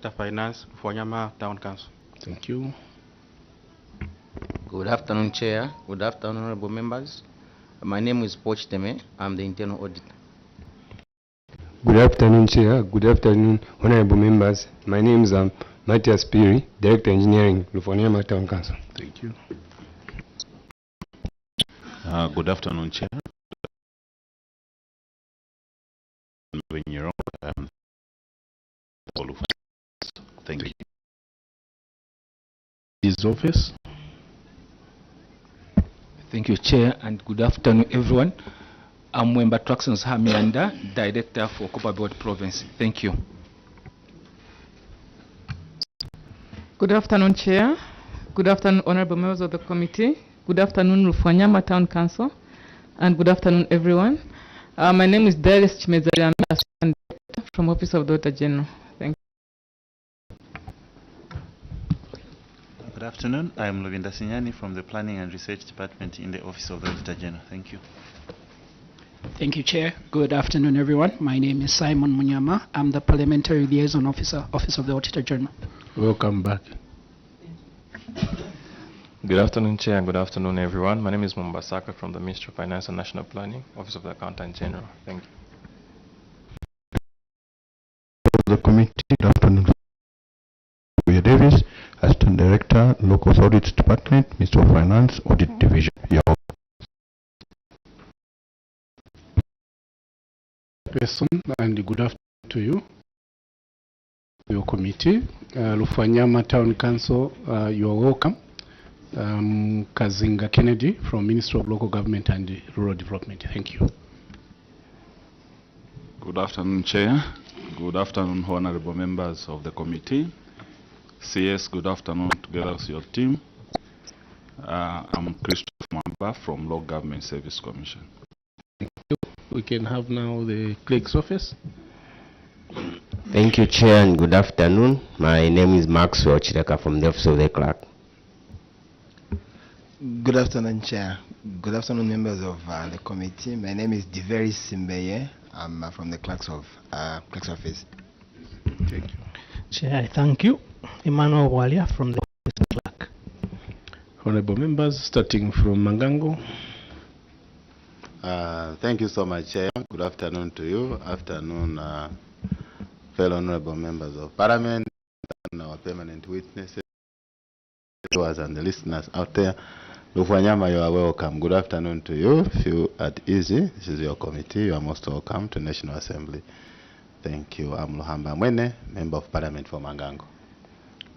Director Finance, Lufwanyama Town Council. Thank you. Good afternoon, Chair. Good afternoon, honorable members. My name is Poch Teme. I'm the internal auditor. Good afternoon, Chair. Good afternoon, honorable members. My name is Matthias Piri, Director Engineering, Lufwanyama Town Council. Thank you. Good afternoon, Chair. Thank you. His office. Thank you, Chair, and good afternoon, everyone. I'm Wemba Traxons Hamianda, Director for Copperbelt Province. Thank you. Good afternoon, Chair. Good afternoon, honorable members of the committee. Good afternoon, Lufwanyama Town Council, and good afternoon, everyone. My name is Darius Chimezariami, Assistant Director from Office of the Auditor General. Thank you. Good afternoon. I am Lovinda Sinyani from the Planning and Research Department in the Office of the Auditor General. Thank you. Thank you, Chair. Good afternoon, everyone. My name is Simon Munyama. I'm the Parliamentary Liaison Officer, Office of the Auditor General. Welcome back. Good afternoon, Chair, and good afternoon, everyone. My name is Mombasaka from the Ministry of Finance and National Planning, Office of the Accountant General. Thank you. The committee, good afternoon. Kuya Davis, Assistant Director, Local Audit Department, Ministry of Finance, Audit Division. Person, and good afternoon to you. Your committee, Lufwanyama Town Council, you are welcome. Kazinga Kennedy from Ministry of Local Government and Rural Development. Thank you. Good afternoon, Chair. Good afternoon, honorable members of the committee. CS, good afternoon together with your team. I'm Christopher Mamba from Local Government Service Commission. Thank you. We can have now the clerk's office. Thank you, Chair, and good afternoon. My name is Maxwell Chireka from the Office of the Clerk. Good afternoon, Chair. Good afternoon, members of the committee. My name is Diveri Simbeye. I'm from the Clerk's Office. Thank you. Chair, thank you. Emmanuel Walia from the Office of Clerk. Honorable members, starting from Mangango. Thank you so much, Chair. Good afternoon to you. Afternoon, fellow honorable members of Parliament and our permanent witnesses and the listeners out there. Lufwanyama, you are welcome. Good afternoon to you. Feel at easy. This is your committee. You are most welcome to National Assembly. Thank you. I'm Luhamba Mwene, Member of Parliament for Mangango.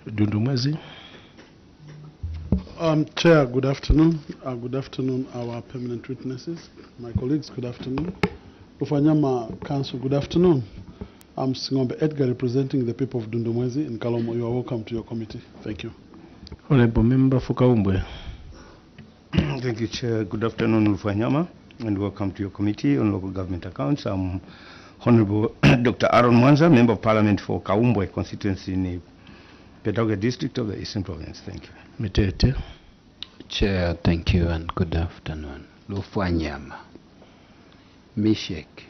Dundumwezi. Chair, good afternoon. Good afternoon, our permanent witnesses, my colleagues, good afternoon. Lufwanyama Council, good afternoon. I'm Singombe Edgar, representing the people of Dundumwezi in Kalomo. You are welcome to your committee. Thank you. Honorable Member for Kaumbwe. Thank you, Chair. Good afternoon, Lufwanyama, and welcome to your committee on local government accounts. I'm Honorable Dr. Aaron Mwanza, Member of Parliament for Kaumbwe constituency in the Pedagogy District of the Eastern Province. Thank you. Mitete. Chair, thank you and good afternoon. Lufwanyama. Mishek.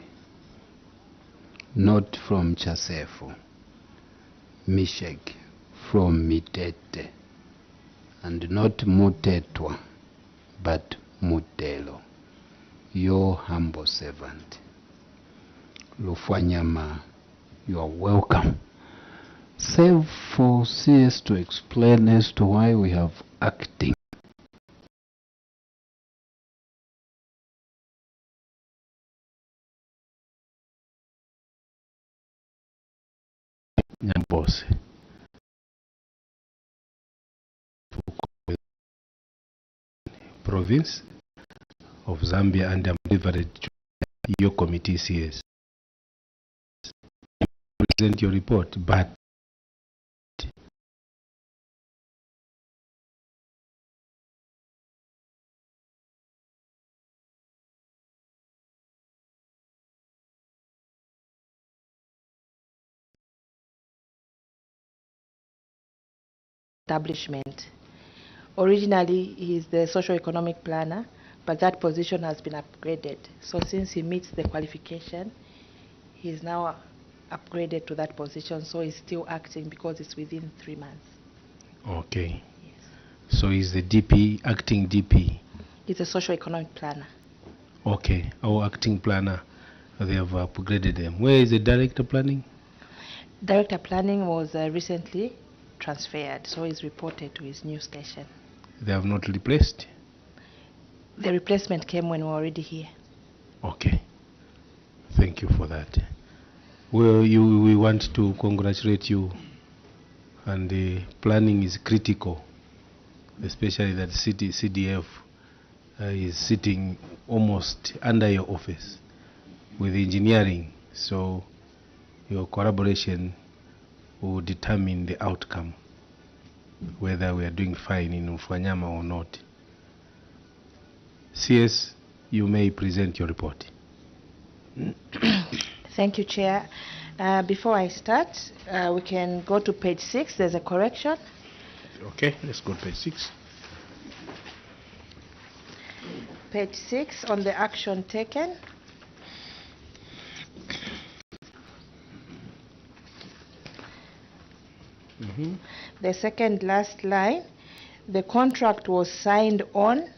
Not from Chasefu. Mishek from Mitete. And not Mutetwa, but Mutelo. Your humble servant. Lufwanyama, you are welcome. Save for CS to explain as to why we have acting. Nyambose. Province of Zambia, and I'm delivered to your committee CS. Present your report, but establishment. Originally, he is the socio-economic planner, but that position has been upgraded. So since he meets the qualification, he is now upgraded to that position, so he's still acting because it's within 3 months. Okay. So he's the DP, acting DP. He's a socio-economic planner. Okay, our acting planner. They have upgraded them. Where is the director planning? Director planning was recently transferred, so he's reported to his new station. They have not replaced? The replacement came when we were already here. Okay. Thank you for that. Well, we want to congratulate you, and the planning is critical, especially that CDF is sitting almost under your office with engineering, so your collaboration will determine the outcome, whether we are doing fine in Lufwanyama or not. CS, you may present your report. Thank you, Chair. Before I start, we can go to page 6. There's a correction. Okay, let's go to page 6. Page 6 on the action taken. The second last line, the contract was signed on,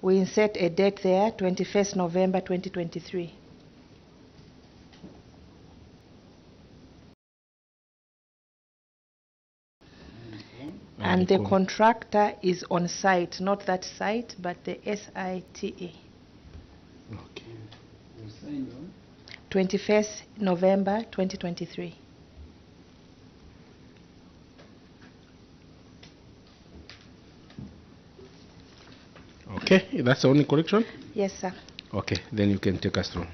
we insert a date there, 21st November 2023. And the contractor is on site, not that site, but the SITA. Okay. 21st November 2023. Okay, that's the only correction? Yes, sir. Okay, then you can take us through.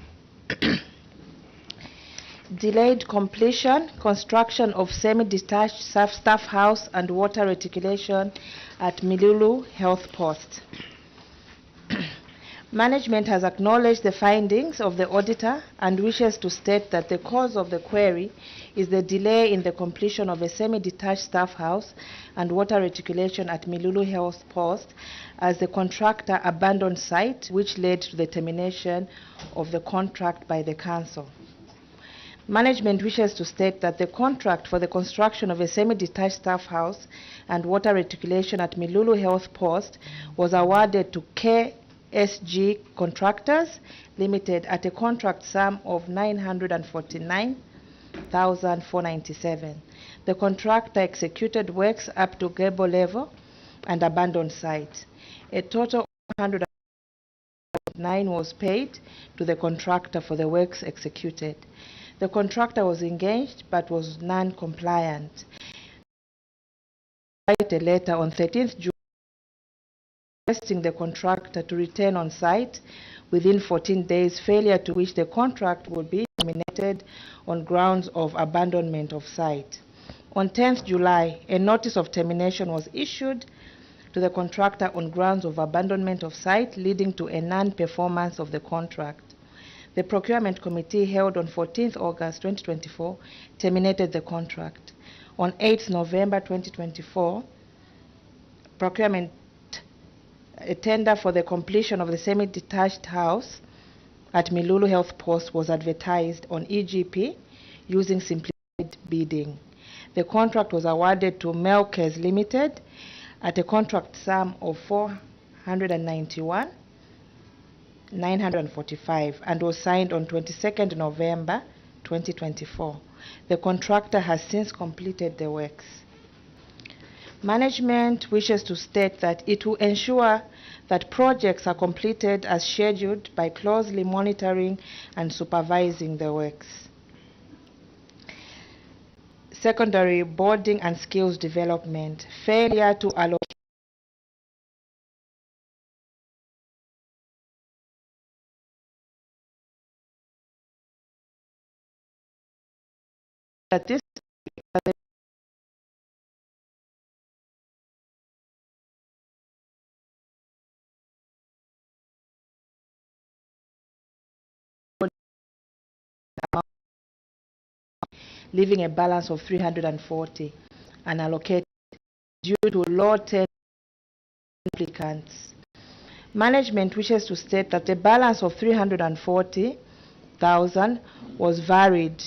Delayed completion, construction of semi-detached staff house and water reticulation at Milulu Health Post. Management has acknowledged the findings of the auditor and wishes to state that the cause of the query is the delay in the completion of a semi-detached staff house and water reticulation at Milulu Health Post as the contractor abandoned site, which led to the termination of the contract by the council. Management wishes to state that the contract for the construction of a semi-detached staff house and water reticulation at Milulu Health Post was awarded to KSG Contractors Limited at a contract sum of 949,497. The contractor executed works up to gable level and abandoned site. A total of 109 was paid to the contractor for the works executed. The contractor was engaged but was non-compliant. Write a letter on 13th June requesting the contractor to return on site within 14 days, failure to which the contract would be terminated on grounds of abandonment of site. On 10th July, a notice of termination was issued to the contractor on grounds of abandonment of site, leading to a non-performance of the contract. The procurement committee held on 14th August 2024 terminated the contract. On 8th November 2024, a tender for the completion of the semi-detached house at Milulu Health Post was advertised on EGP using simplified bidding. The contract was awarded to Melkes Limited at a contract sum of 491,945 and was signed on 22nd November 2024. The contractor has since completed the works. Management wishes to state that it will ensure that projects are completed as scheduled by closely monitoring and supervising the works. Secondary boarding and skills development, failure to allocate that this leaving a balance of 340 and allocated due to low turn applicants. Management wishes to state that the balance of 340,000 was varied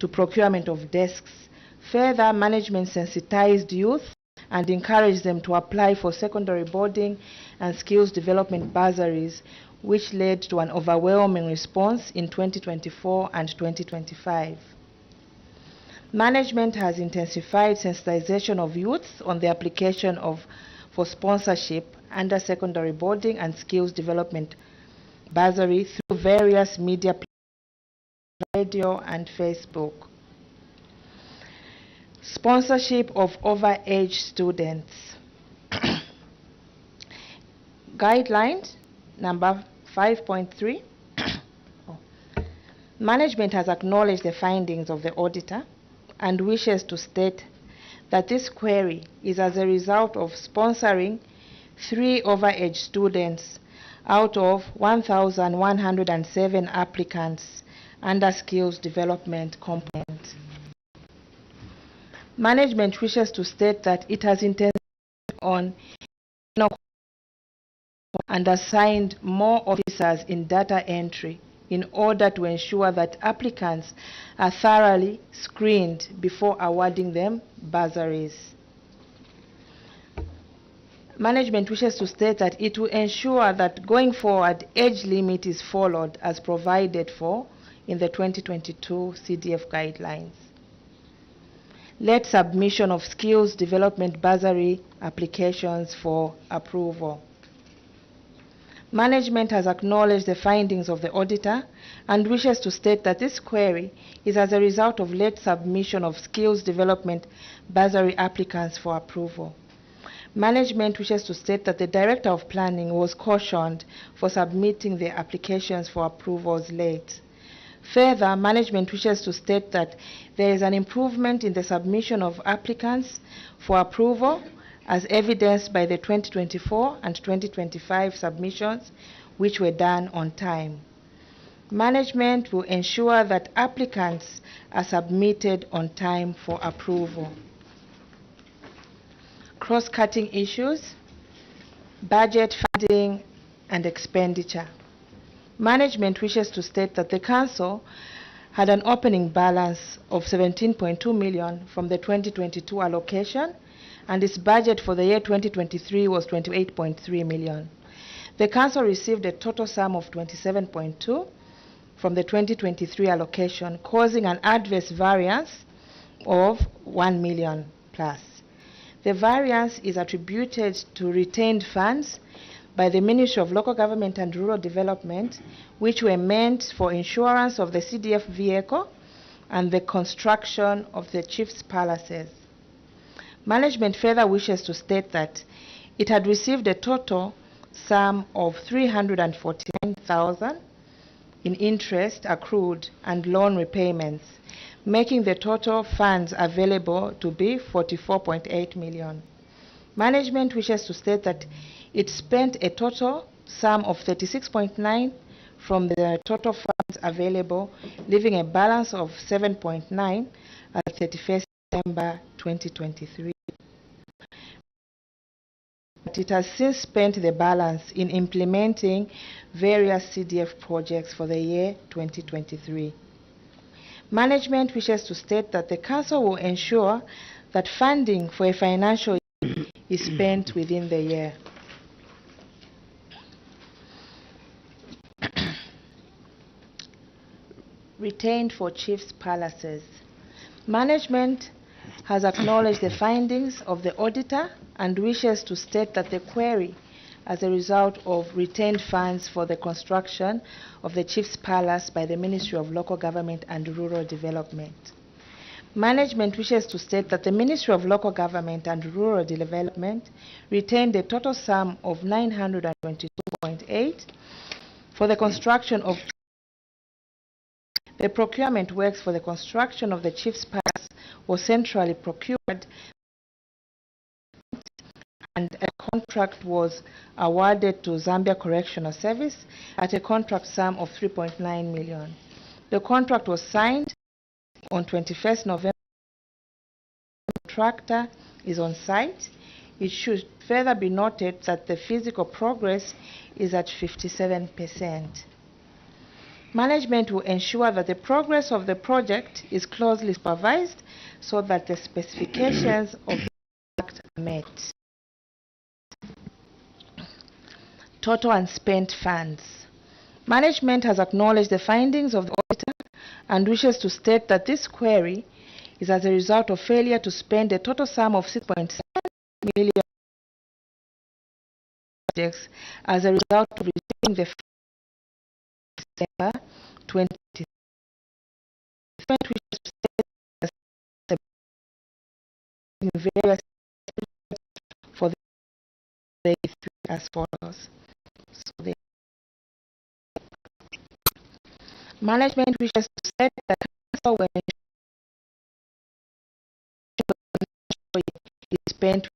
to procurement of desks. Further, management sensitized youth and encouraged them to apply for secondary boarding and skills development bursaries, which led to an overwhelming response in 2024 and 2025. Management has intensified sensitization of youths on the application for sponsorship under secondary boarding and skills development bursary through various media platforms, radio and Facebook. Sponsorship of overage students. Guideline number 5.3. Management has acknowledged the findings of the auditor and wishes to state that this query is as a result of sponsoring 3 overage students out of 1,107 applicants under skills development component. Management wishes to state that it has intended on and assigned more officers in data entry in order to ensure that applicants are thoroughly screened before awarding them bursaries. Management wishes to state that it will ensure that going forward, age limit is followed as provided for in the 2022 CDF guidelines. Late submission of skills development bursary applications for approval. Management has acknowledged the findings of the auditor and wishes to state that this query is as a result of late submission of skills development bursary applicants for approval. Management wishes to state that the Director of Planning was cautioned for submitting the applications for approvals late. Further, management wishes to state that there is an improvement in the submission of applicants for approval as evidenced by the 2024 and 2025 submissions, which were done on time. Management will ensure that applicants are submitted on time for approval. Cross-cutting issues, budget funding and expenditure. Management wishes to state that the Council had an opening balance of 17.2 million from the 2022 allocation, and its budget for the year 2023 was 28.3 million. The Council received a total sum of 27.2 from the 2023 allocation, causing an adverse variance of 1 million plus. The variance is attributed to retained funds by the Ministry of Local Government and Rural Development, which were meant for insurance of the CDF vehicle and the construction of the Chief's Palaces. Management further wishes to state that it had received a total sum of 349,000 in interest accrued and loan repayments, making the total funds available to be 44.8 million. Management wishes to state that it spent a total sum of 36.9 from the total funds available, leaving a balance of 7.9 at 31st December 2023. But it has since spent the balance in implementing various CDF projects for the year 2023. Management wishes to state that the Council will ensure that funding for a financial year is spent within the year. Retained for Chief's Palaces. Management has acknowledged the findings of the auditor and wishes to state that the query as a result of retained funds for the construction of the Chief's Palace by the Ministry of Local Government and Rural Development. Management wishes to state that the Ministry of Local Government and Rural Development retained a total sum of 922.8 for the construction of the procurement works for the construction of the Chief's Palace was centrally procured, and a contract was awarded to Zambia Correctional Service at a contract sum of 3.9 million. The contract was signed on 21st November. The contractor is on site. It should further be noted that the physical progress is at 57%. Management will ensure that the progress of the project is closely supervised so that the specifications of the project are met. Total unspent funds. Management has acknowledged the findings of the auditor and wishes to state that this query is as a result of failure to spend a total sum of 6.7 million projects as a result of receiving the December 2020. Wishes to state that the various for the as follows. So the management wishes to state that council will is spent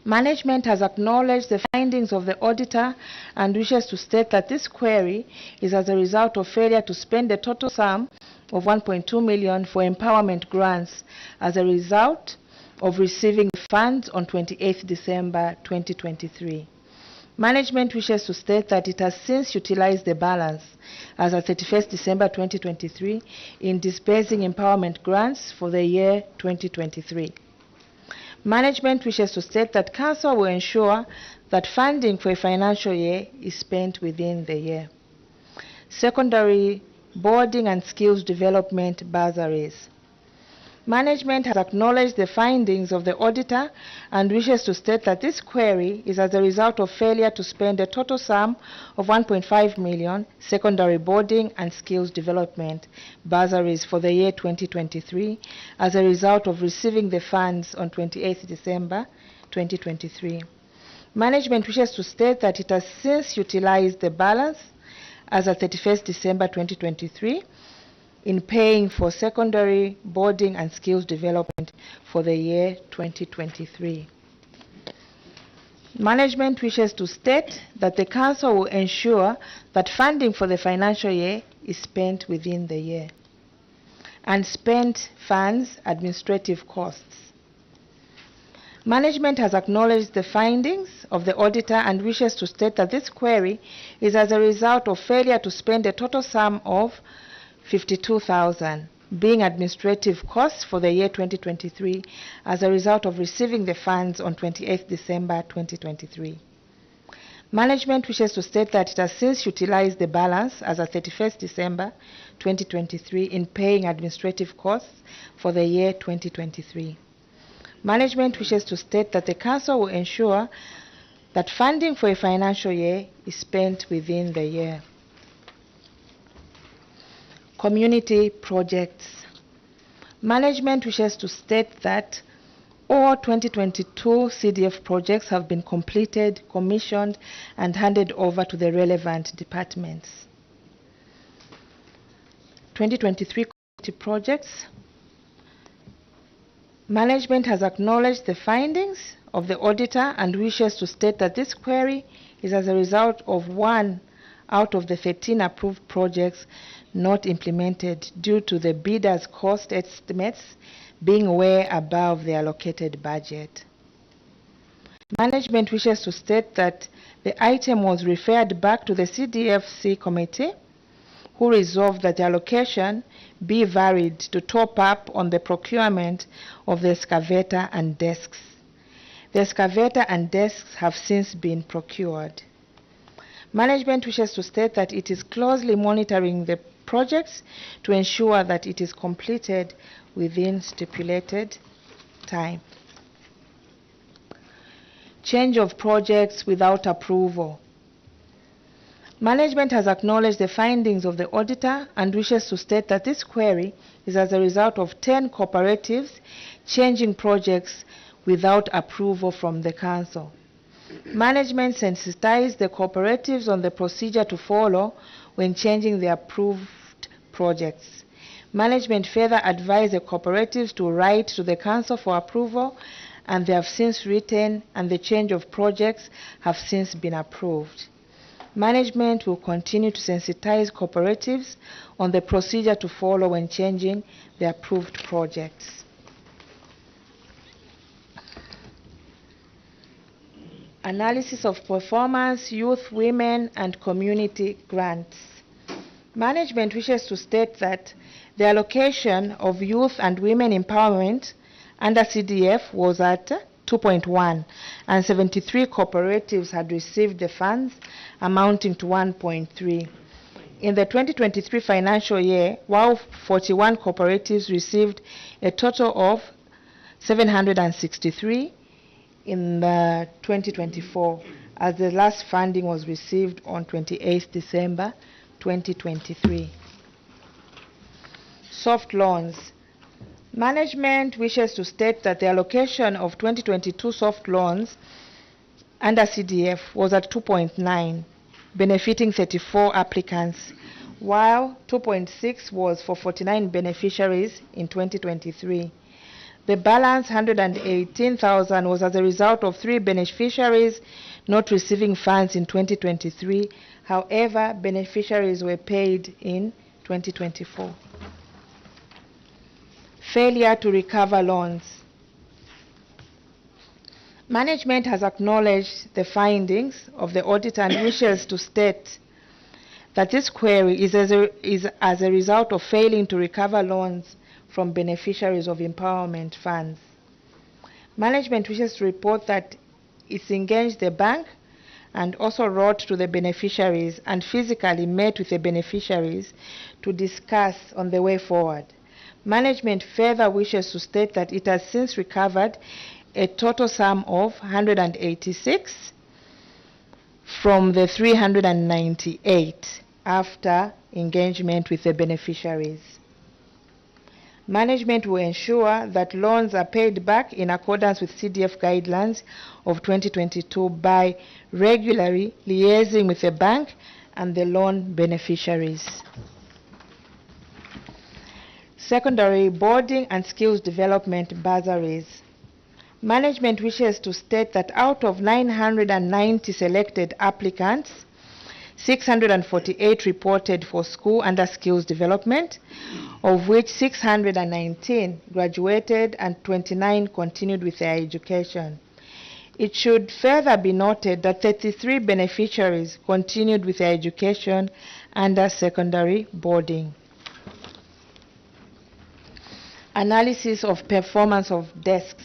Management has acknowledged the findings of the auditor and wishes to state that this query is as a result of failure to spend the total sum of 1.2 million for empowerment grants as a result of receiving funds on 28th December 2023. Management wishes to state that it has since utilized the balance as of 31st December 2023 in disbursing empowerment grants for the year 2023. Management wishes to state that Council will ensure that funding for a financial year is spent within the year. Secondary boarding and skills development bursaries. Management has acknowledged the findings of the auditor and wishes to state that this query is as a result of failure to spend a total sum of 1.5 million secondary boarding and skills development bursaries for the year 2023 as a result of receiving the funds on 28th December 2023. Management wishes to state that it has since utilized the balance as of 31st December 2023 in paying for secondary boarding and skills development for the year 2023. Management wishes to state that the Council will ensure that funding for the financial year is spent within the year. Unspent funds, administrative costs. Management has acknowledged the findings of the auditor and wishes to state that this query is as a result of failure to spend a total sum of 52,000 being administrative costs for the year 2023 as a result of receiving the funds on 28th December 2023. Management wishes to state that it has since utilized the balance as of 31st December 2023 in paying administrative costs for the year 2023. Management wishes to state that the Council will ensure that funding for a financial year is spent within the year. Community projects. Management wishes to state that all 2022 CDF projects have been completed, commissioned, and handed over to the relevant departments. 2023 community projects. Management has acknowledged the findings of the auditor and wishes to state that this query is as a result of one out of the 13 approved projects not implemented due to the bidders' cost estimates being way above the allocated budget. Management wishes to state that the item was referred back to the CDFC committee, who resolved that the allocation be varied to top up on the procurement of the excavator and desks. The excavator and desks have since been procured. Management wishes to state that it is closely monitoring the projects to ensure that it is completed within stipulated time. Change of projects without approval. Management has acknowledged the findings of the auditor and wishes to state that this query is as a result of 10 cooperatives changing projects without approval from the Council. Management sensitized the cooperatives on the procedure to follow when changing the approved projects. Management further advised the cooperatives to write to the Council for approval, and they have since written, and the change of projects have since been approved. Management will continue to sensitize cooperatives on the procedure to follow when changing the approved projects. Analysis of performance, youth, women, and community grants. Management wishes to state that the allocation of youth and women empowerment under CDF was at 2.1, and 73 cooperatives had received the funds amounting to 1.3. In the 2023 financial year, while 41 cooperatives received a total of 763 in the 2024, as the last funding was received on 28th December 2023. Soft loans. Management wishes to state that the allocation of 2022 soft loans under CDF was at 2.9, benefiting 34 applicants, while 2.6 was for 49 beneficiaries in 2023. The balance, 118,000, was as a result of 3 beneficiaries not receiving funds in 2023. However, beneficiaries were paid in 2024. Failure to recover loans. Management has acknowledged the findings of the auditor and wishes to state that this query is as a result of failing to recover loans from beneficiaries of empowerment funds. Management wishes to report that it's engaged the bank and also wrote to the beneficiaries and physically met with the beneficiaries to discuss on the way forward. Management further wishes to state that it has since recovered a total sum of 186 from the 398 after engagement with the beneficiaries. Management will ensure that loans are paid back in accordance with CDF guidelines of 2022 by regularly liaising with the bank and the loan beneficiaries. Secondary boarding and skills development bursaries. Management wishes to state that out of 990 selected applicants, 648 reported for school under skills development, of which 619 graduated and 29 continued with their education. It should further be noted that 33 beneficiaries continued with their education under secondary boarding. Analysis of performance of desks.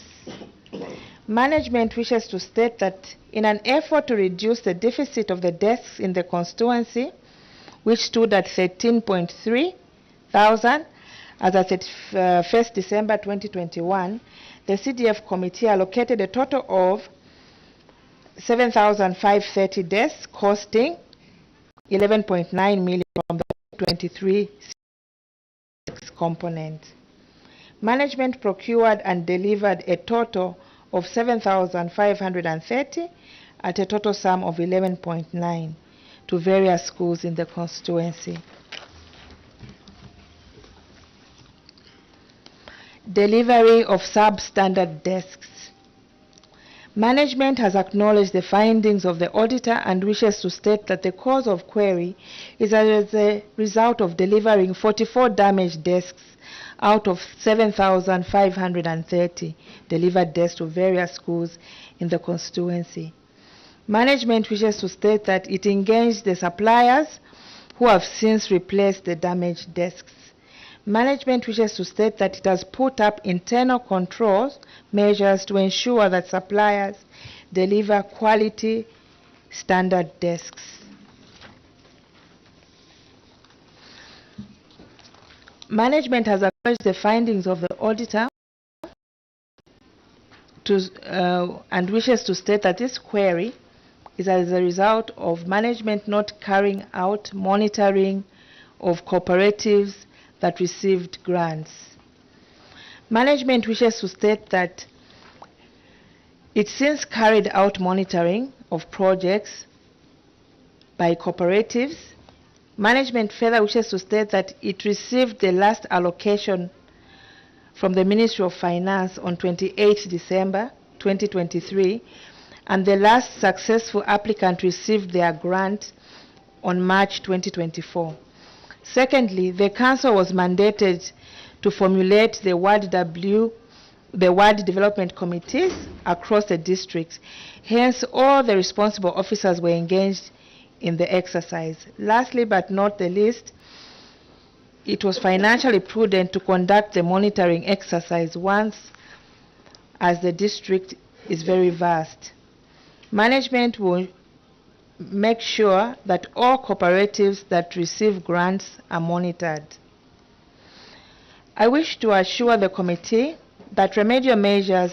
Management wishes to state that in an effort to reduce the deficit of the desks in the constituency, which stood at 13.3 thousand as at 1st December 2021, the CDF committee allocated a total of 7,530 desks costing 11.9 million from the 23 component. Management procured and delivered a total of 7,530 at a total sum of 11.9 to various schools in the constituency. Delivery of substandard desks. Management has acknowledged the findings of the auditor and wishes to state that the cause of query is as a result of delivering 44 damaged desks out of 7,530 delivered desks to various schools in the constituency. Management wishes to state that it engaged the suppliers who have since replaced the damaged desks. Management wishes to state that it has put up internal controls measures to ensure that suppliers deliver quality standard desks. Management has acknowledged the findings of the auditor and wishes to state that this query is as a result of management not carrying out monitoring of cooperatives that received grants. Management wishes to state that it since carried out monitoring of projects by cooperatives. Management further wishes to state that it received the last allocation from the Ministry of Finance on 28 December 2023, and the last successful applicant received their grant on March 2024. Secondly, the Council was mandated to formulate the Ward Development Committees across the districts. Hence, all the responsible officers were engaged in the exercise. Lastly, but not the least, it was financially prudent to conduct the monitoring exercise once, as the district is very vast. Management will make sure that all cooperatives that receive grants are monitored. I wish to assure the committee that remedial measures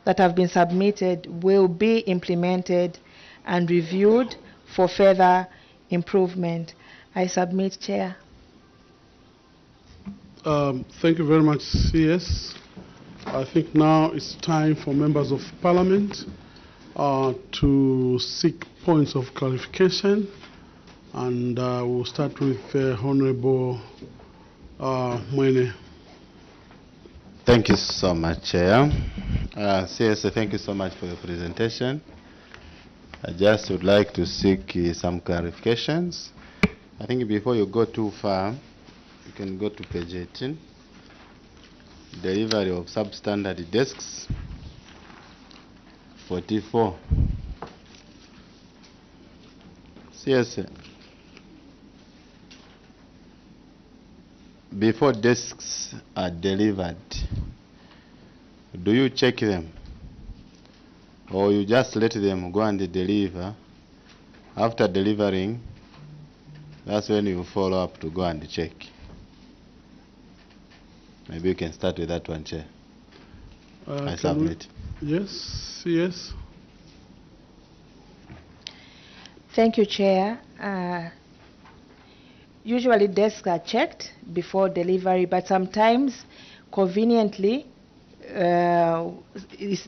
that have been submitted will be implemented and reviewed for further improvement. I submit, Chair. Thank you very much, CS. I think now it's time for members of Parliament to seek points of clarification, and we'll start with Honorable Mwene. Thank you so much, Chair. CS, thank you so much for your presentation. I just would like to seek some clarifications. I think before you go too far, you can go to page 18. Delivery of substandard desks, 44. CS, before desks are delivered, do you check them? Or you just let them go and deliver? After delivering, that's when you follow up to go and check. Maybe you can start with that one, Chair. I submit. Yes, yes. Thank you, Chair. Usually desks are checked before delivery, but sometimes, conveniently,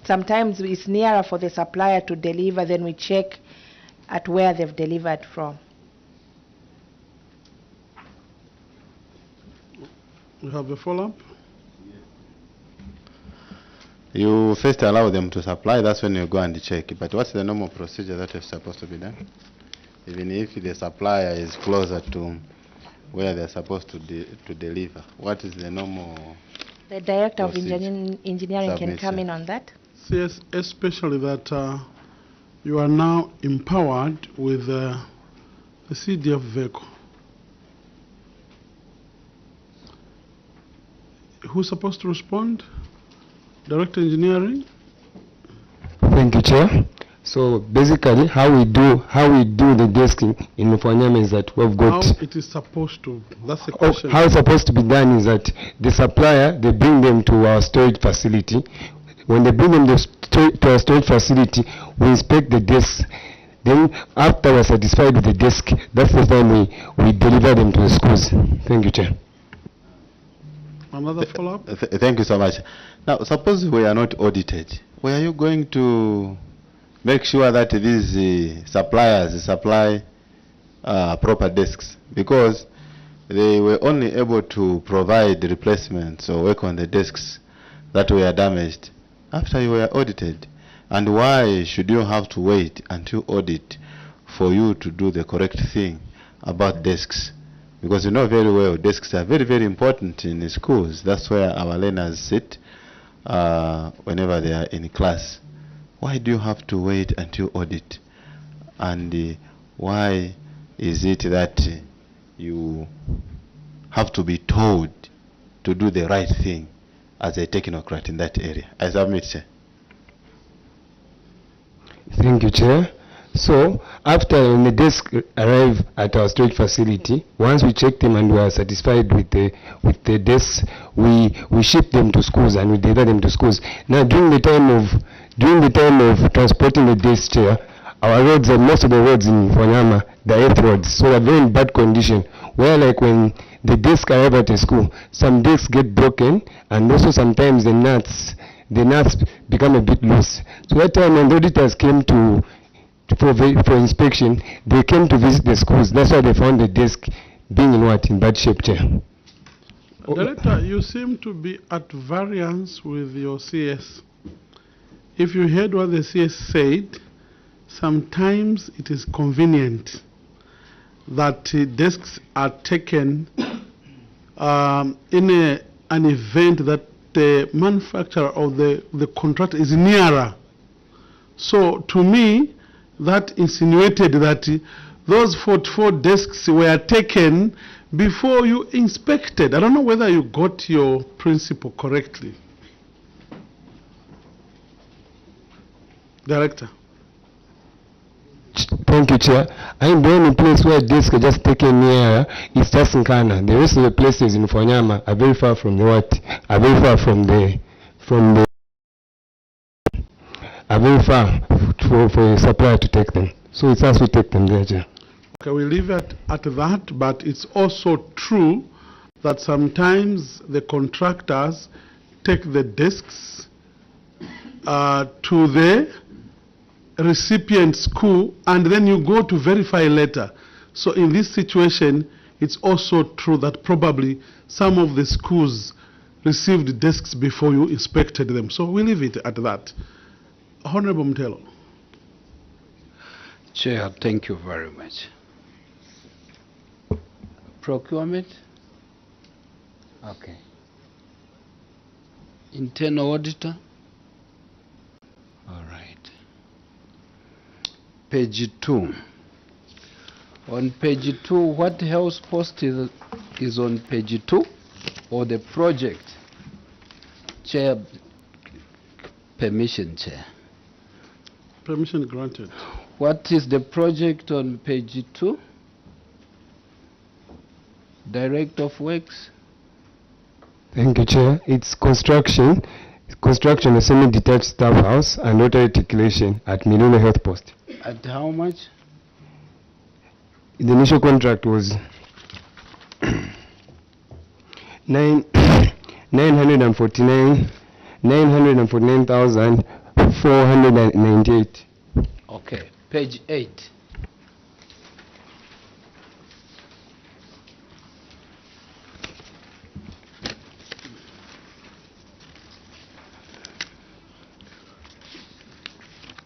sometimes it's nearer for the supplier to deliver, then we check at where they've delivered from. We have a follow-up. You first allow them to supply, that's when you go and check. But what's the normal procedure that is supposed to be done? Even if the supplier is closer to where they're supposed to deliver, what is the normal? The Director of procedure? Engineering can come in on that. Yes, especially that you are now empowered with a CDF vehicle. Who's supposed to respond? Director Engineering. Thank you, Chair. So basically, how we do the desking in Lufwanyama is that we've got. How it is supposed to. That's the question. How it's supposed to be done is that the supplier, they bring them to our storage facility. When they bring them to our storage facility, we inspect the desks. Then after we're satisfied with the desk, that's the time we deliver them to the schools. Thank you, Chair. Another follow-up? Thank you so much. Now, suppose we are not audited. Where are you going to make sure that these suppliers supply proper desks? Because they were only able to provide replacements or work on the desks that were damaged after you were audited. And why should you have to wait until audit for you to do the correct thing about desks? Because you know very well desks are very, very important in the schools. That's where our learners sit whenever they are in class. Why do you have to wait until audit? And why is it that you have to be told to do the right thing as a technocrat in that area? I submit, Chair. Thank you, Chair. So after when the desk arrive at our storage facility, once we check them and we are satisfied with the desks, we ship them to schools and we deliver them to schools. Now during the time of transporting the desks, Chair, our roads, and most of the roads in Lufwanyama, the earth roads, so they're very in bad condition. Where like when the desks arrive at a school, some desks get broken, and also sometimes the nuts become a bit loose. So that time when the auditors came for inspection, they came to visit the schools. That's why they found the desk being in bad shape, Chair. Director, you seem to be at variance with your CS. If you heard what the CS said, sometimes it is convenient that desks are taken in an event that the manufacturer or the contractor is nearer. So to me, that insinuated that those 44 desks were taken before you inspected. I don't know whether you got your principle correctly. Director. Thank you, Chair. I'm the only place where desks are just taken near is just in Ghana. The rest of the places in Lufwanyama are very far from the are very far are very far for a supplier to take them. So it's us who take them there, Chair. Okay, we leave it at that, but it's also true that sometimes the contractors take the desks to the recipient school, and then you go to verify later. So in this situation, it's also true that probably some of the schools received desks before you inspected them. So we leave it at that. Honorable Mtelo. Chair, thank you very much. Procurement? Okay. Internal auditor? All right. Page 2. On page 2, what house post is on page 2 or the project? Chair, permission, Chair. Permission granted. What is the project on page 2? Director of Works? Thank you, Chair. It's construction of semi-detached staff house and water reticulation at Milulu Health Post. At how much? The initial contract was 949,498. Okay, page 8.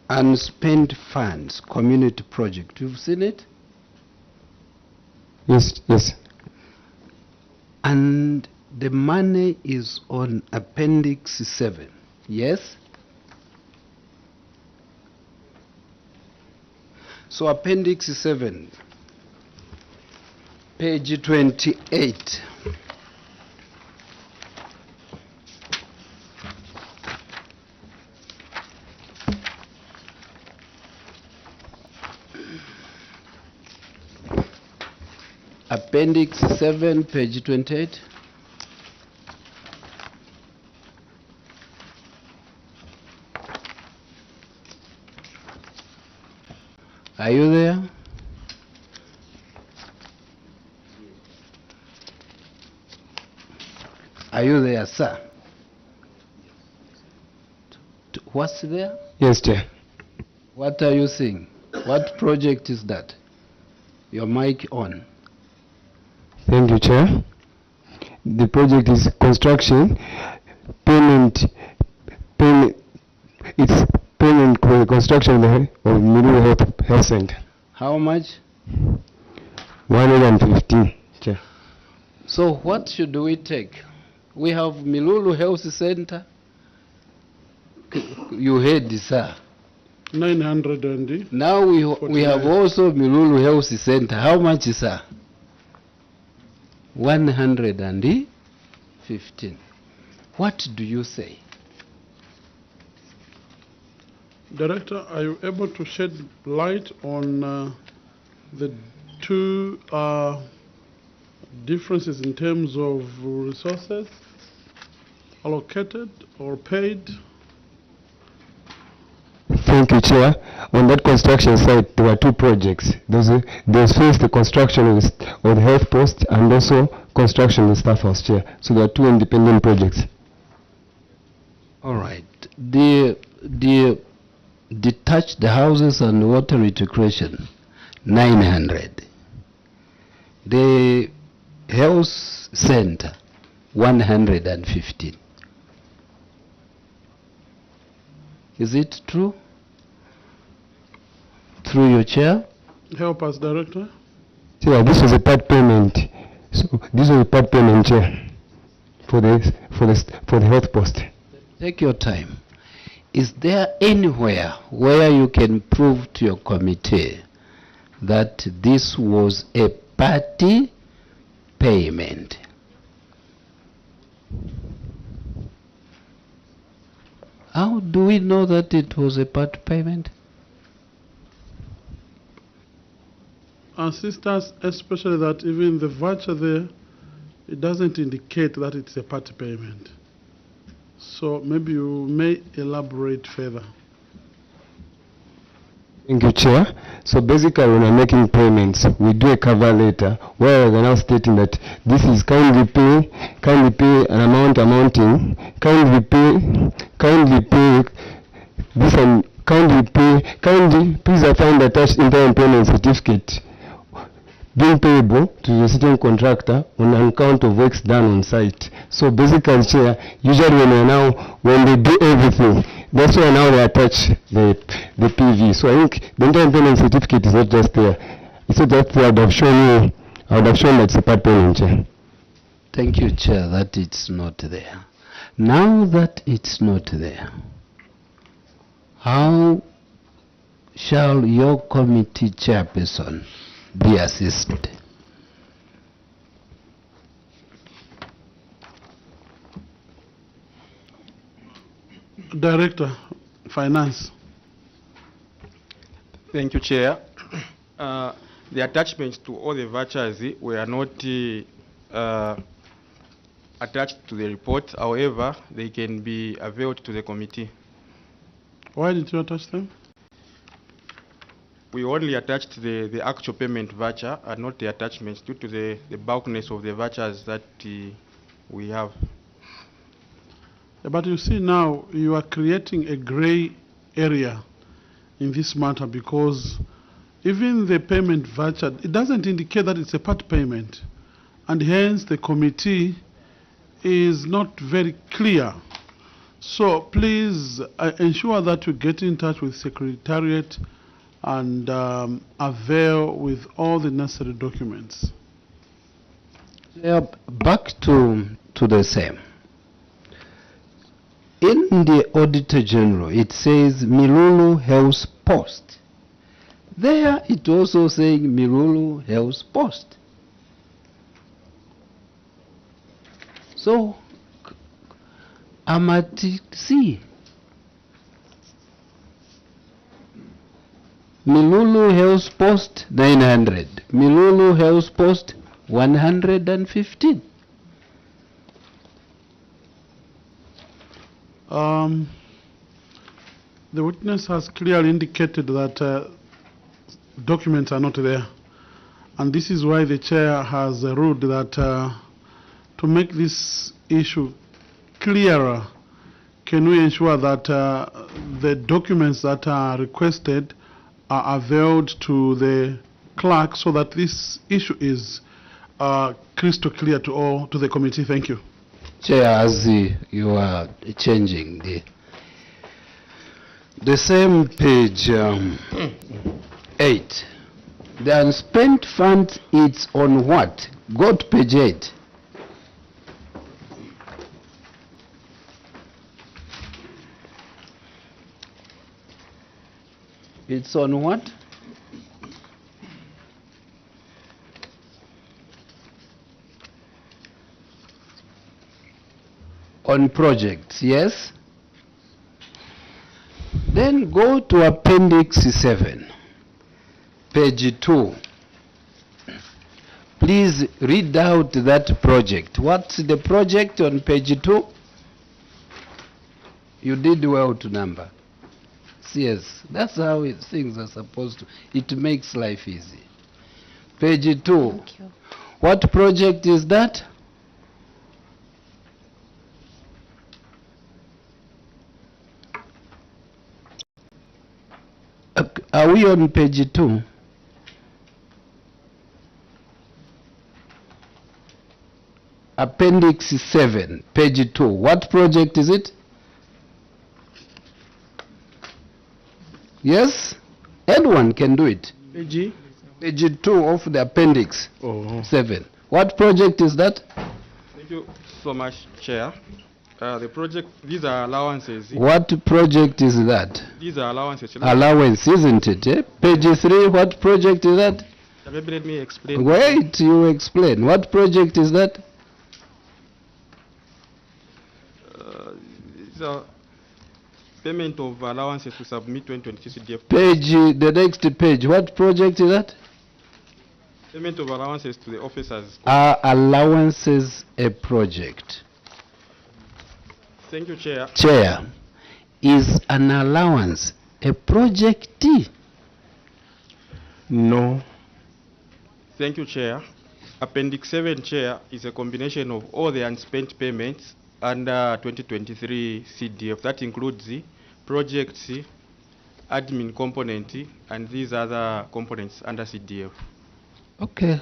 Unspent funds, community project. You've seen it? Yes, yes. And the money is on Appendix 7. Yes? So Appendix 7, page 28. Appendix 7, page 28. Are you there? Are you there, sir? What's there? Yes, Chair. What are you saying? What project is that? Your mic on. Thank you, Chair. The project is construction, payment, it's payment for the construction of Milulu Health Center. How much? 115, Chair. So what should we take? We have Milulu Health Center. You heard, sir. 900 Now we have also Milulu Health Center. How much, sir? 115. What do you say? Director, are you able to shed light on the two differences in terms of resources allocated or paid? For Thank you, Chair. On that construction site, there were two projects. There's first the construction of the health post and also construction of the staff house, Chair. So there are two independent projects. All right. The detached houses and water recreation, 900. The health center, 115. Is it true? Through your chair? Help us, Director. Yeah, this was a part payment. So this was a part payment, Chair, for the health post. Take your time. Is there anywhere where you can prove to your committee that this was a party payment? How do we know that it was a part payment? Our sisters, especially that even the voucher there, it doesn't indicate that it's a part payment. So maybe you may elaborate further. Thank you, Chair. So basically, when we're making payments, we do a cover letter where we're now stating that this is kindly pay an amount amounting, kindly pay this and kindly please find attached interim payment certificate being payable to the certain contractor on account of works done on site. So basically, Chair, usually when they do everything, that's why now they attach the PV. So I think the interim payment certificate is not just there. It's not just there. I would have shown that it's a part payment, Chair. Thank you, Chair, that it's not there. Now that it's not there, how shall your committee chairperson be assisted? Director, Finance. Thank you, Chair. The attachments to all the vouchers were not attached to the report. However, they can be availed to the committee. Why did you attach them? We only attached the actual payment voucher and not the attachments due to the bulkness of the vouchers that we have. But you see now, you are creating a gray area in this matter because even the payment voucher, it doesn't indicate that it's a part payment. And hence the committee is not very clear. So please ensure that you get in touch with Secretariat and avail with all the necessary documents. Yeah, back to the same. In the Auditor General, it says Milulu Health Post. There it also saying Milulu Health Post. So, I'm at C. Milulu Health Post 900. Milulu Health Post 115. The witness has clearly indicated that documents are not there. And this is why the chair has ruled that to make this issue clearer, can we ensure that the documents that are requested are availed to the clerk so that this issue is crystal clear to the committee? Thank you. Chair, as you are changing the same page 8, the unspent funds, it's on what? Go to page 8. It's on what? On projects, yes? Then go to Appendix 7, page 2. Please read out that project. What's the project on page 2? You did well to number. Yes. That's how things are supposed to. It makes life easy. Page 2. Thank you. What project is that? Are we on page 2? Appendix 7, page 2. What project is it? Yes? Anyone can do it. Page? Page 2 of the appendix 7. What project is that? Thank you so much, Chair. The project, these are allowances. What project is that? These are allowances. Allowance, isn't it? Eh? Page 3, what project is that? Maybe let me explain. Wait, you explain. What project is that? These are payment of allowances to submit 2023 CDF. Page, the next page. What project is that? Payment of allowances to the officers. Are allowances a project? Thank you, Chair. Chair, is an allowance a project? No. Thank you, Chair. Appendix 7, Chair, is a combination of all the unspent payments under 2023 CDF. That includes the projects, admin component, and these other components under CDF. Okay.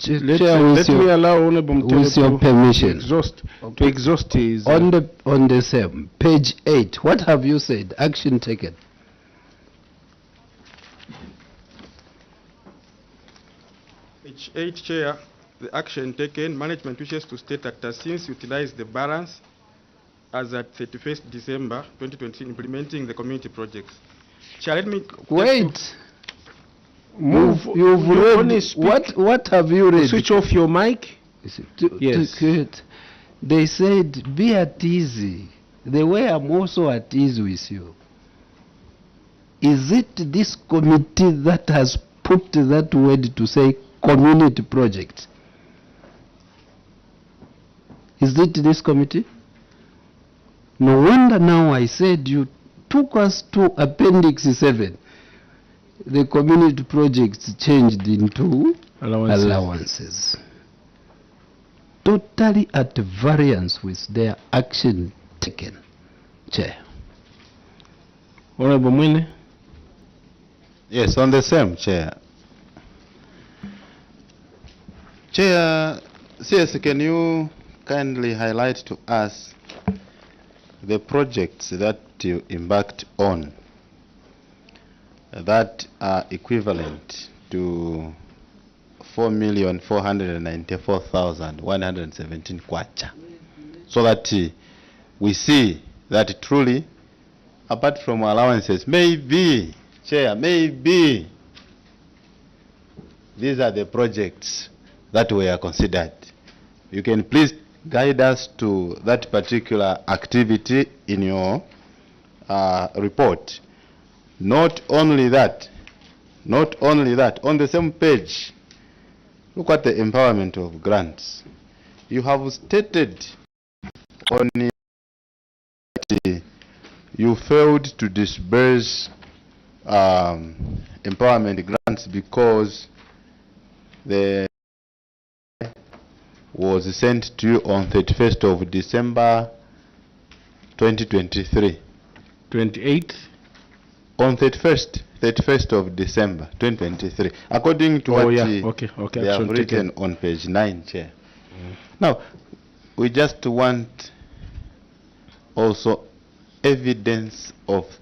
Let me allow Honorable Mutele with your permission. To exhaust his... on the same, page 8, what have you said? Action taken. Page 8, Chair, the action taken, management wishes to state that has since utilized the balance as at 31st December 2020 implementing the community projects. Chair, let me... Wait. You've read. What have you read? Switch off your mic. Yes. They said, be at ease. The way I'm also at ease with you. Is it this committee that has put that word to say community project? Is it this committee? No wonder now I said you took us to Appendix 7. The community projects changed into allowances. Totally at variance with their action taken. Chair. Honorable Mwene. Yes, on the same, Chair. Chair, CS, can you kindly highlight to us the projects that you embarked on that are equivalent to 4,494,117 kwacha, so that we see that truly, apart from allowances, maybe, Chair, maybe these are the projects that were considered. You can please guide us to that particular activity in your report. Not only that, on the same page, look at the empowerment of grants. You have stated on that you failed to disburse empowerment grants because the was sent to you on 31st of December 2023. 28th? On 31st of December 2023, according to what they have written on page 9, Chair. Now, we just want also evidence of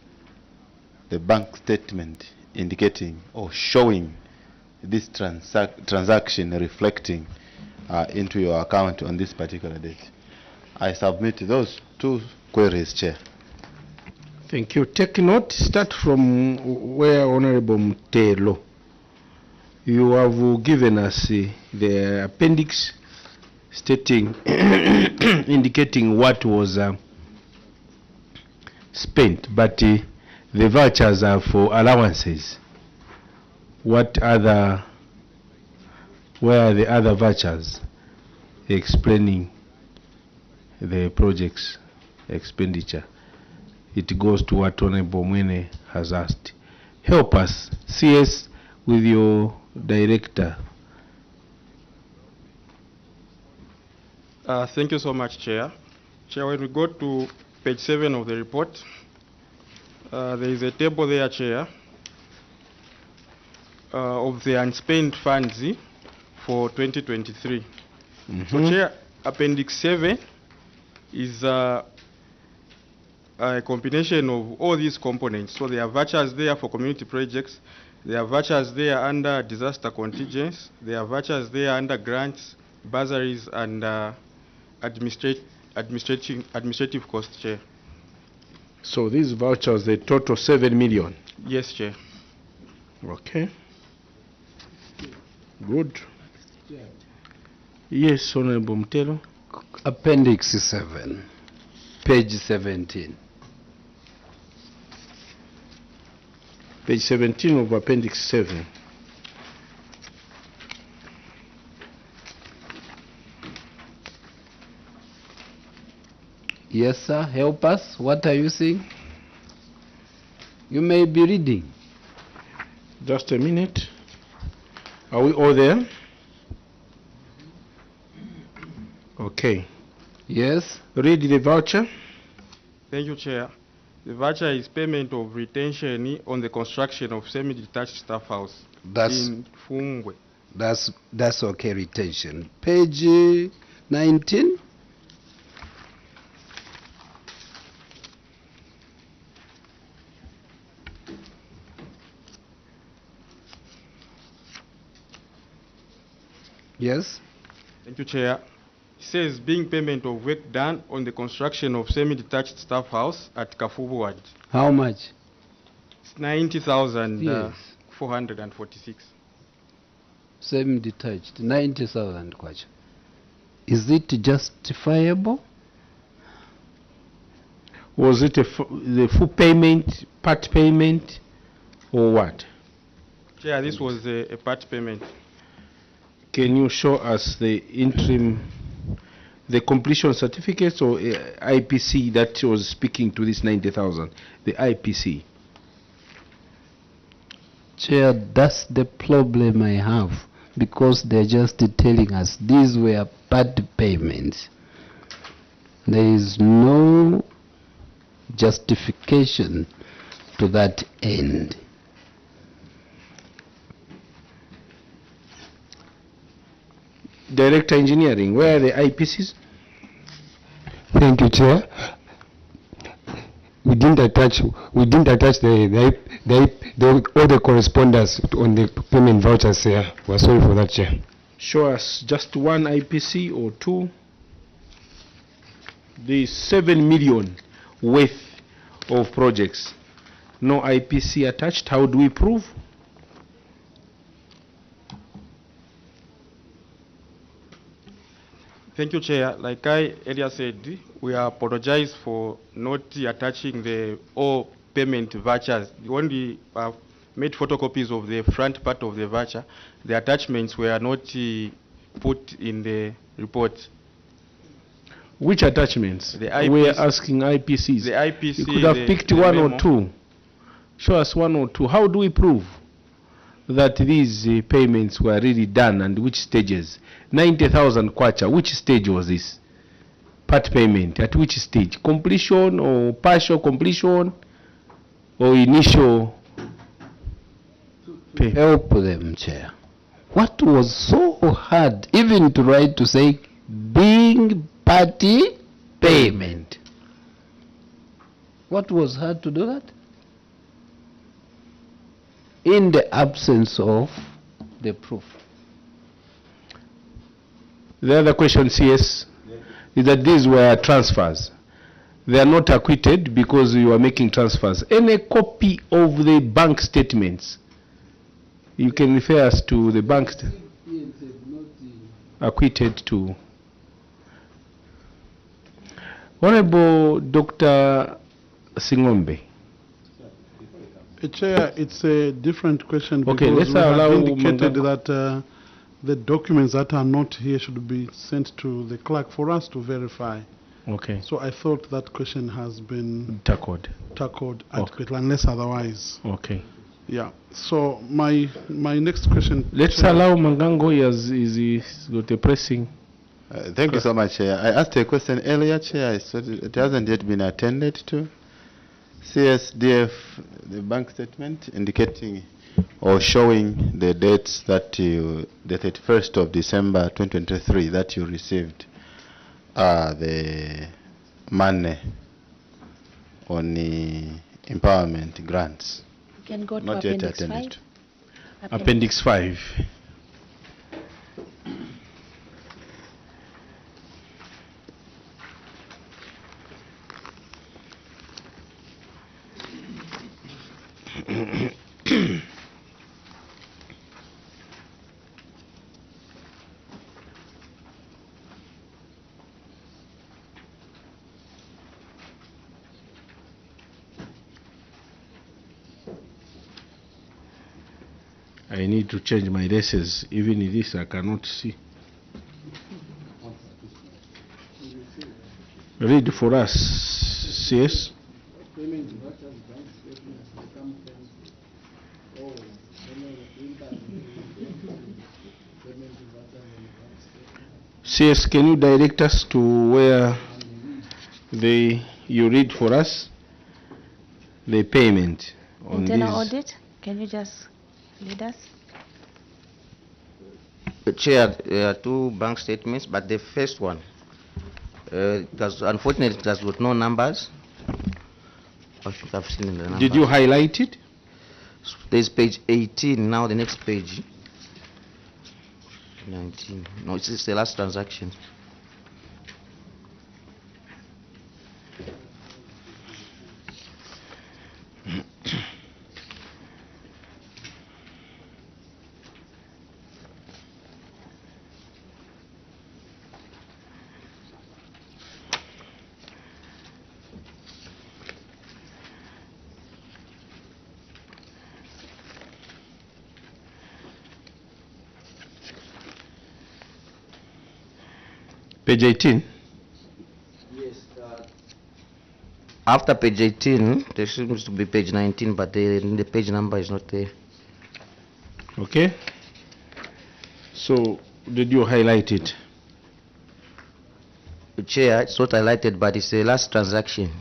the bank statement indicating or showing this transaction reflecting into your account on this particular date. I submit those two queries, Chair. Thank you. Take note, start from where Honorable Mutelo. You have given us the appendix stating, indicating what was spent, but the vouchers are for allowances. What other, where are the other vouchers explaining the project's expenditure? it goes to what Honorable Mwene has asked. Help us, CS, with your director. Thank you so much, Chair. Chair, when we go to page 7 of the report, there is a table there, Chair, of the unspent funds for 2023. So, Chair, Appendix 7 is a combination of all these components. So there are vouchers there for community projects, there are vouchers there under disaster contingents, there are vouchers there under grants, bursaries, and administrative cost, Chair. So these vouchers, they total 7 million. Yes, Chair. Okay. Good. Yes, Honorable Mtelo. Appendix 7, page 17. Page 17 of Appendix 7. Yes, sir. Help us. What are you saying? You may be reading. Just a minute. Are we all there? Okay. Yes. Read the voucher. Thank you, Chair. The voucher is payment of retention on the construction of semi-detached staff house in Fungwe. That's okay, retention. Page 19. Yes. Thank you, Chair. It says being payment of work done on the construction of semi-detached staff house at Kafubu Ward. How much? It's 90,446. Semi-detached, 90,000 kwacha. Is it justifiable? Was it the full payment, part payment, or what? Chair, this was a part payment. Can you show us the interim, the completion certificates or IPC that was speaking to this 90,000? The IPC. Chair, that's the problem I have, because they're just telling us these were part payments. There is no justification to that end. Director Engineering, where are the IPCs? Thank you, Chair. We didn't attach all the correspondence on the payment vouchers here. We're sorry for that, Chair. Show us just one IPC or two. The 7 million worth of projects. No IPC attached. How do we prove? Thank you, Chair. Like I earlier said, we apologize for not attaching the all payment vouchers. We only made photocopies of the front part of the voucher. The attachments were not put in the report. Which attachments? The IPC, we are asking IPCs. The IPC. You could have picked one or two. Show us one or two. How do we prove that these payments were really done and which stages? 90,000 kwacha, which stage was this? Part payment, at which stage? Completion or partial completion or initial pay? Help them, Chair. What was so hard even to write to say being party payment? What was hard to do that? In the absence of the proof. The other question, CS, is that these were transfers. They are not acquitted because you are making transfers. Any copy of the bank statements, you can refer us to the bank acquitted to. Honorable Dr. Singombe. Chair, it's a different question. Okay, because let's allow we have indicated that the documents that are not here should be sent to the clerk for us to verify. Okay. So I thought that question has been Tackled. adequately, unless otherwise. Okay. Yeah. So my next question. Let's Chair. allow Mangango. He's got a pressing. Thank you so much, Chair. I asked a question earlier, Chair. It hasn't yet been attended to. CSDF, the bank statement indicating or showing the dates that you, the 31st of December 2023, that you received the money on the empowerment grants. You can go to Not yet Appendix attended 5. to. Appendix 5. I need to change my laces. Even in this, I cannot see. Read for us, CS. CS, can you direct us to where you read for us the payment on Internal this? audit, can you just lead us? Chair, there are two bank statements, but the first one, unfortunately, it has got no numbers. I think I've seen the numbers. Did you highlight it? There's page 18, now the next page. 19. No, it's the last transaction. Page 18. Yes. After page 18, there seems to be page 19, but the page number is not there. Okay. So, did you highlight it? Chair, it's not highlighted, but it's the last transaction.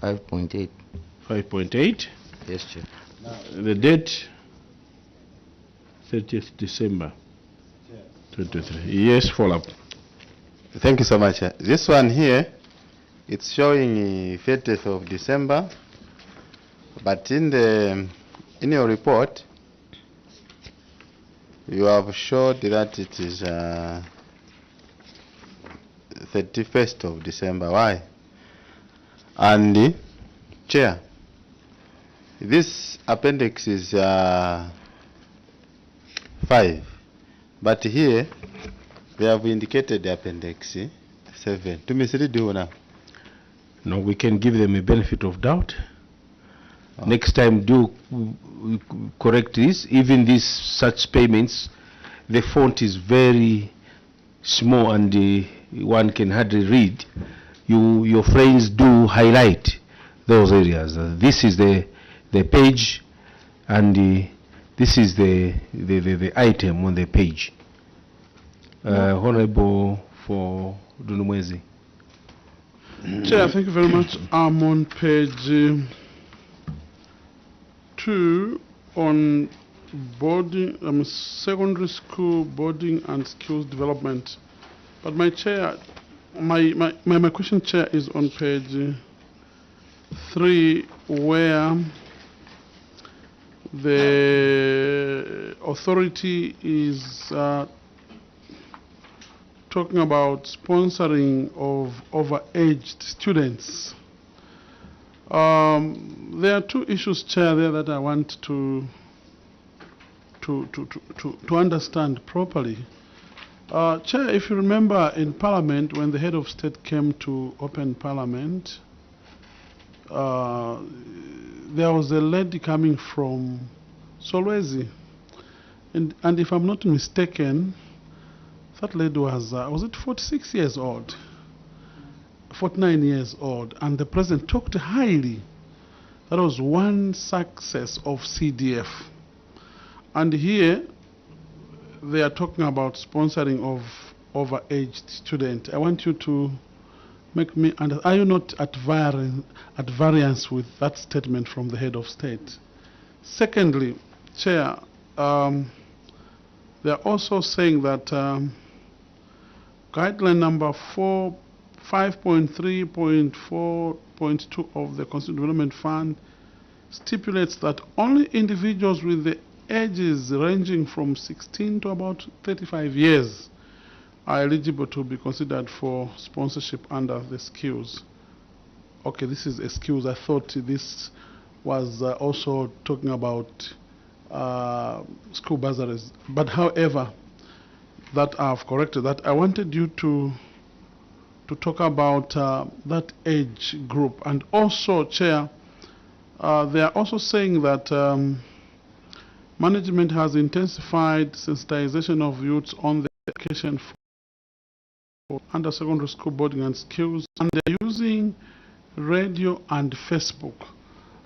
5.8. 5.8? Yes, Chair. The date 30th December 23. Yes, follow up. Thank you so much. This one here, it's showing 30th of December, but in your report, you have showed that it is 31st of December. Why? And Chair, this appendix is 5, but here they have indicated the appendix 7. To mislead you now. No, we can give them a benefit of doubt. Next time, do correct this. Even these such payments, the font is very small and one can hardly read. Your friends do highlight those areas. This is the page, and this is the item on the page. Honorable for Dunumwezi. Chair, thank you very much. I'm on page 2 on boarding, secondary school boarding and skills development. But my chair, my question, Chair, is on page 3, where the authority is talking about sponsoring of overaged students. There are two issues, Chair, there that I want to understand properly. Chair, if you remember in Parliament, when the head of state came to open Parliament, there was a lady coming from Solwezi, and if I'm not mistaken, that lady was it 46 years old? 49 years old, and the president talked highly. That was one success of CDF. And here, they are talking about sponsoring of overaged students. I want you to make me understand. Are you not at variance with that statement from the head of state? Secondly, Chair, they are also saying that guideline number 5.3.4.2 of the Constitutional Development Fund stipulates that only individuals with the ages ranging from 16 to about 35 years are eligible to be considered for sponsorship under the skills. Okay, this is a skills. I thought this was also talking about school bursaries. But however, that I've corrected that. I wanted you to talk about that age group. And also, Chair, they are also saying that management has intensified sensitization of youths on the education for under secondary school boarding and skills, and they're using radio and Facebook.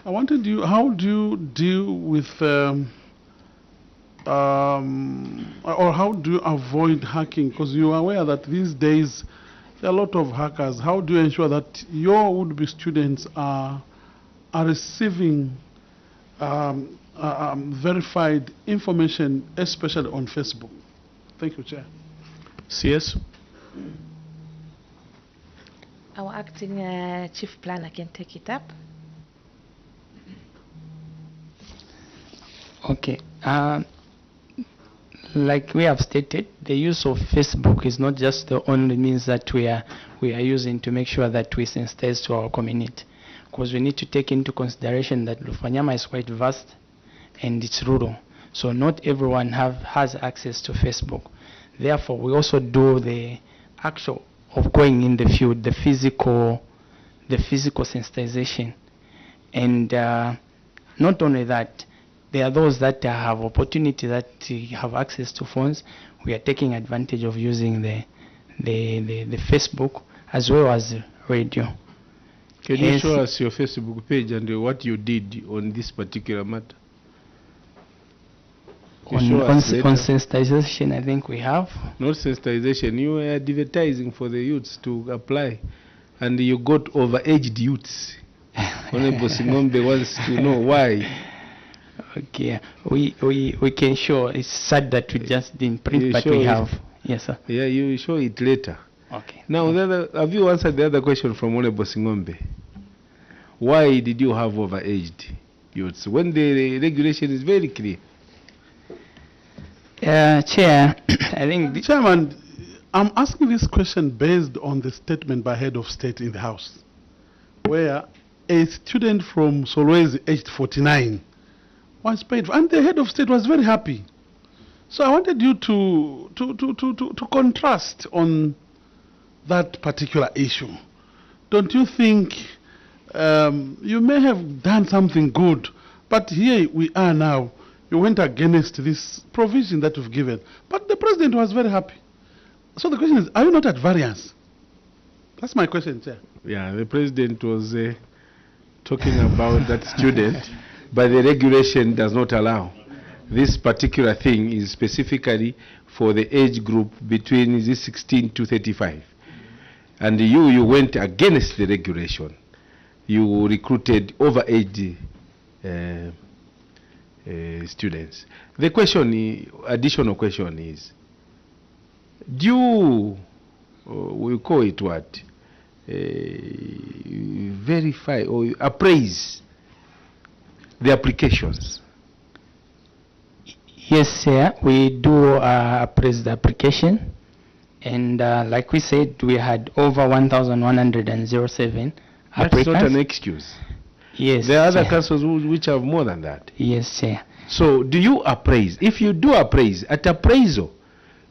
I wanted you, how do you deal with or how do you avoid hacking? Because you are aware that these days there are a lot of hackers. How do you ensure that your would-be students are receiving verified information, especially on Facebook? Thank you, Chair. CS. Our acting chief planner can take it up. Okay. Like we have stated, the use of Facebook is not just the only means that we are using to make sure that we sensitize to our community, because we need to take into consideration that Lufwanyama is quite vast and it's rural, so not everyone has access to Facebook. Therefore, we also do the actual of going in the field, the physical sensitization, and not only that. There are those that have opportunity, that have access to phones. We are taking advantage of using the Facebook as well as radio. Can you show us your Facebook page and what you did on this particular matter? On sensitization, I think we have. Not sensitization. You were advertising for the youths to apply, and you got overaged youths. Honorable Singombe wants to know why. Okay, we can show. It's sad that we just didn't print, but we have. Yes, sir. Yeah, you show it later. Okay. Now, have you answered the other question from Honorable Singombe? Why did you have overaged youths when the regulation is very clear? Chair, I think... Chairman, I'm asking this question based on the statement by head of state in the House, where a student from Solwezi aged 49 was paid for, and the head of state was very happy. So I wanted you to contrast on that particular issue. Don't you think you may have done something good, but here we are now. You went against this provision that you've given, but the president was very happy. So the question is, are you not at variance? That's my question, Chair. Yeah, the president was talking about that student, but the regulation does not allow. This particular thing is specifically for the age group between 16 to 35. And you went against the regulation. You recruited overage students. The question, additional question is, do you, we call it what, verify or appraise the applications? Yes, sir. We do appraise the application, and like we said, we had over 1,107 applicants. That's not an excuse. Yes. There are other councils which have more than that. Yes, sir. So, do you appraise? If you do appraise, at appraisal,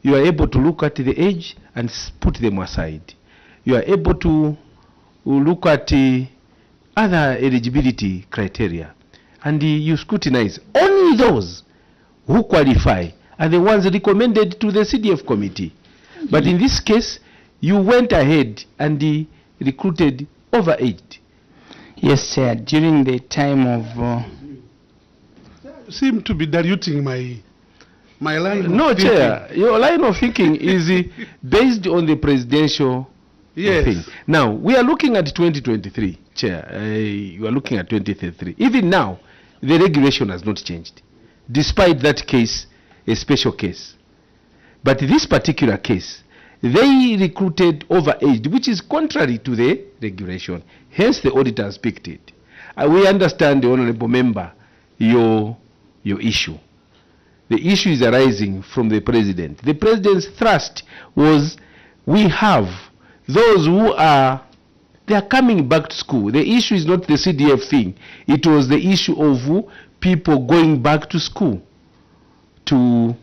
you are able to look at the age and put them aside. You are able to look at other eligibility criteria, and you scrutinize only those who qualify are the ones recommended to the CDF committee. But in this case, you went ahead and recruited overaged. Yes, Chair. During the time of... Seem to be diluting my line of No, thinking. Chair, your line of thinking is based on the presidential thing. Now, we are looking at 2023, Chair. You are looking at 2033. Even now, the regulation has not changed, despite that case, a special case. But this particular case, they recruited overaged, which is contrary to the regulation. Hence, the auditor has picked it. We understand, the honorable member, your issue. The issue is arising from the president. The president's thrust was, we have those who are, they are coming back to school. The issue is not the CDF thing. It was the issue of people going back to school to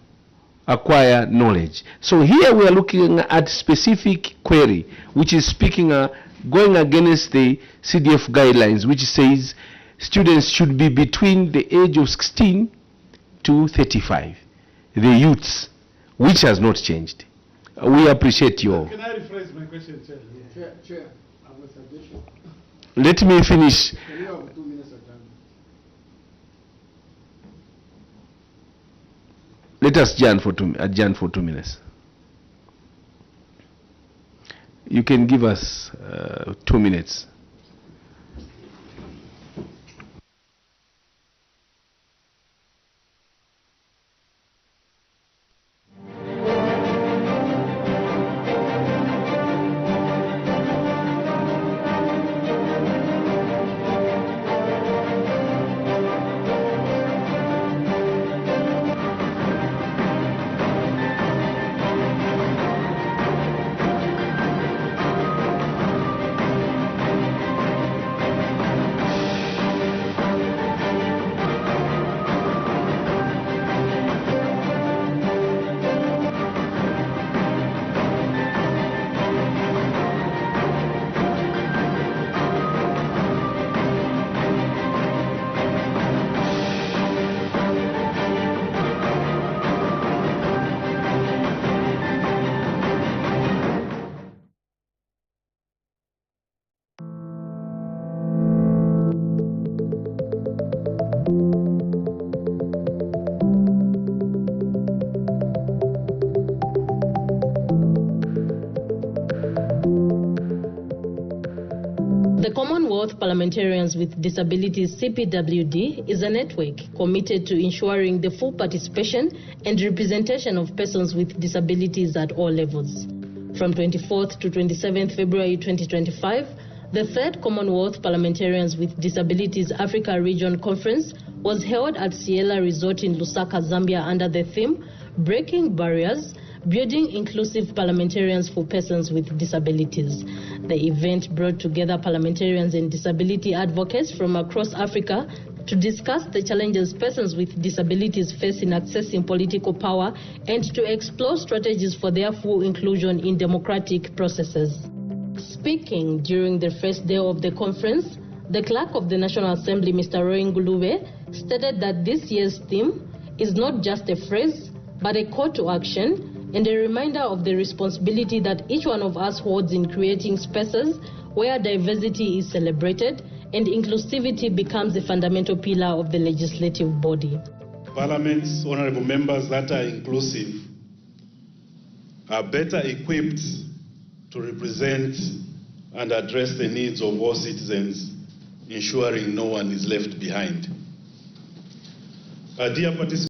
acquire knowledge. So here we are looking at specific query, which is speaking, going against the CDF guidelines, which says students should be between the age of 16 to 35. The youths, which has not changed. We appreciate your... Can I rephrase my question, Chair? Chair, I have a suggestion. Let me finish. Can you have 2 minutes of time? Let us adjourn for 2 minutes. You can give us 2 minutes. The Commonwealth Parliamentarians with Disabilities CPWD is a network committed to ensuring the full participation and representation of persons with disabilities at all levels. From 24th to 27th February 2025, the third Commonwealth Parliamentarians with Disabilities Africa Region Conference was held at Ciela Resort in Lusaka, Zambia under the theme, Breaking Barriers, Building Inclusive Parliamentarians for Persons with Disabilities. The event brought together parliamentarians and disability advocates from across Africa to discuss the challenges persons with disabilities face in accessing political power and to explore strategies for their full inclusion in democratic processes. Speaking during the first day of the conference, the Clerk of the National Assembly, Mr. Roy Ngulube, stated that this year's theme is not just a phrase, but a call to action and a reminder of the responsibility that each one of us holds in creating spaces where diversity is celebrated and inclusivity becomes a fundamental pillar of the legislative body. Parliament's honorable members that are inclusive are better equipped to represent and address the needs of all citizens, ensuring no one is left behind. Dear participants,